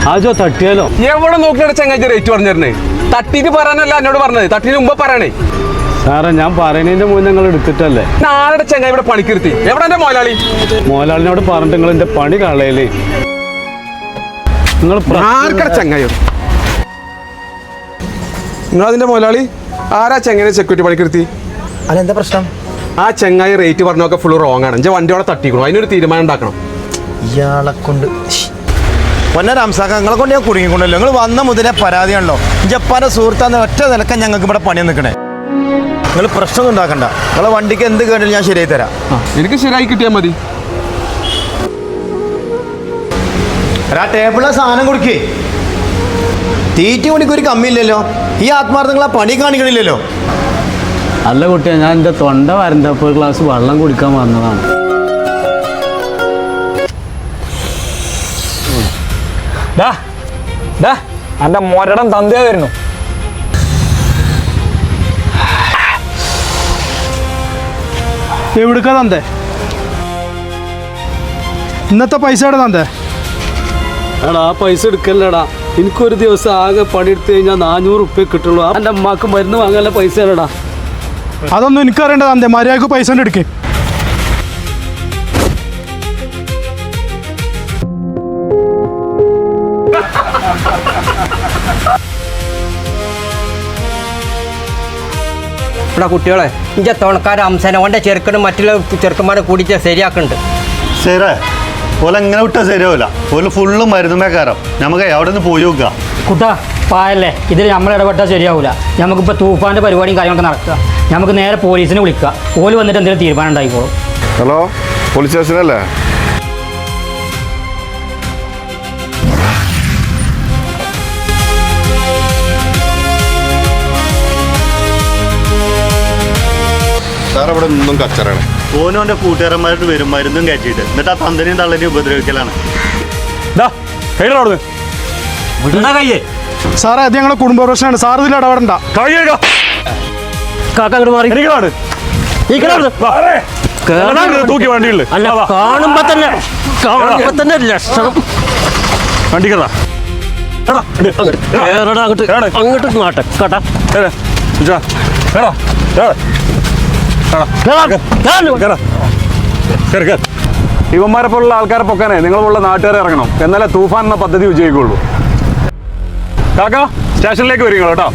ആജോ തട്ടിയാലോ? എവിടെ നോക്കിയാണ് ചങ്ങായി റേറ്റ് പറഞ്ഞിരുന്നേ? തട്ടിട്ട് പറയാനല്ല എന്നോട് പറഞ്ഞത്, തട്ടിന് മുമ്പ് പറയണേ. സാറേ ഞാൻ പറയുന്നതിന്റെ മുന്നേ നിങ്ങൾ എടുത്തിട്ടല്ലേ? നാളെ ചങ്ങായി ഇവിടെ പണിക്കിരുത്തി. എവിടെ എന്റെ മോലാളി? മോലാളിനോട് പറഞ്ഞിട്ട് നിങ്ങൾ എന്റെ പണി കളയല്ലേ? നിങ്ങൾ ചങ്ങായി നിങ്ങളതിന്റെ മോലാളി ആരാ ചെങ്ങനെ സെക്യൂരിറ്റി പണിക്കിരുത്തി? അതെന്താ പ്രശ്നം? ആ ചെങ്ങായി റേറ്റ് പറഞ്ഞൊക്കെ ഫുള്ള് റോങ് ആണ്. എന്റെ വണ്ടിയോടെ തട്ടിക്കണം, അതിനൊരു തീരുമാനം ഉണ്ടാക്കണം. ഇയാളെ കൊണ്ട് പൊന്നെ റംസാക്ക, നിങ്ങളെ കൊണ്ട് ഞാൻ കുടുങ്ങിക്കൊണ്ടല്ലോ. നിങ്ങൾ വന്ന മുതലേ പരാതിയാണല്ലോ. ജപ്പാന്റെ സുഹൃത്താന്ന് ഒറ്റ നിലക്കാൻ ഞങ്ങൾക്ക് ഇവിടെ പണി നിൽക്കണേ. നിങ്ങൾ പ്രശ്നമൊന്നും ഉണ്ടാക്കണ്ട. നിങ്ങളെ വണ്ടിക്ക് എന്ത് കേട്ടാലും ഞാൻ ശരിയായി തരാം. എനിക്ക് ശരിയായി കിട്ടിയാൽ മതി. ആ ടേബിളിലെ സാധനം കൊടുക്കേ. തീറ്റ മണിക്ക് ഒരു കമ്മിയില്ലല്ലോ. ഈ ആത്മാർത്ഥങ്ങളെ പണി കാണിക്കണില്ലല്ലോ. അല്ല കുട്ടിയെ, ഞാൻ എൻ്റെ തൊണ്ട വരണ്ടപ്പോൾ ഒരു ഗ്ലാസ് വെള്ളം കുടിക്കാൻ വന്നതാണ്. എന്റെ മൊരടം തന്തയാ വരുന്നു. എവിടുക്കാ തന്തേ? ഇന്നത്തെ പൈസ എവിടെ തന്തേ? എടാ ആ പൈസ എടുക്കല്ലടാ. എനിക്കൊരു ദിവസം ആകെ പണിയെടുത്ത് കഴിഞ്ഞാൽ 400 ഉറുപ്പ്യ കിട്ടുള്ളൂ. എൻ്റെ അമ്മക്ക് മരുന്ന് വാങ്ങാനുള്ള പൈസ അല്ലടാ. അതൊന്നും എനിക്കറിയണ്ട തന്തേ. മര്യാദക്ക് പൈസ എടുക്കേ. ഇവിടെ കുട്ടികളെ ഇഞ്ചെ തുണക്കാരെ അംസനെ ഓൻ്റെ ചെറുക്കനും മറ്റുള്ള ചെറുക്കന്മാരെ കൂടിയിട്ട് ശരിയാക്കുന്നുണ്ട്. ശരി ഓല എങ്ങനെ വിട്ടാൽ ശരിയാവില്ല. ഓല് ഫുള്ള് മരുന്നുമേക്കാരം. നമുക്ക് അവിടെ നിന്ന് പോയി നോക്കുക. കുട്ടാ പായല്ലേ, ഇതിൽ നമ്മൾ ഇടപെട്ടാൽ ശരിയാവില്ല. നമുക്കിപ്പോൾ തൂഫാൻ്റെ പരിപാടിയും കാര്യങ്ങളൊക്കെ നടക്കുക. നമുക്ക് നേരെ പോലീസിനെ വിളിക്കുക. ഓല് വന്നിട്ട് എന്തെങ്കിലും തീരുമാനം ഉണ്ടായിക്കോളും. ഹലോ, പോലീസ് സ്റ്റേഷനല്ലേ? സാർ ഇവിടെ നിന്നും കച്ചറാണ്. ഓനോന്റെ കൂട്ടുകാരന്മാരോട് വരും മരുന്നും കയറ്റിയിട്ട്. എന്നിട്ട് ആ തന്തനെയും തള്ളനെയും ഉപദ്രവിക്കലാണ്. സാറേ അത് ഞങ്ങളുടെ കുടുംബ പ്രശ്നമാണ്. സാർ ഇതിൽ ഇടപെടണ്ട. തൂക്കി വണ്ടിയുള്ളു കാണുമ്പോ തന്നെ ലക്ഷണം. അങ്ങോട്ട് മാട്ടെ കേട്ടാ. ഇവന്മാരെ പോലുള്ള ആൾക്കാരെ പൊക്കാനേ നിങ്ങൾ പോലുള്ള നാട്ടുകാരെ ഇറങ്ങണം. എന്നാലേ തൂഫാൻ എന്ന പദ്ധതി വിജയിക്കുള്ളൂ. കാക്ക സ്റ്റേഷനിലേക്ക് വരിക കേട്ടോ.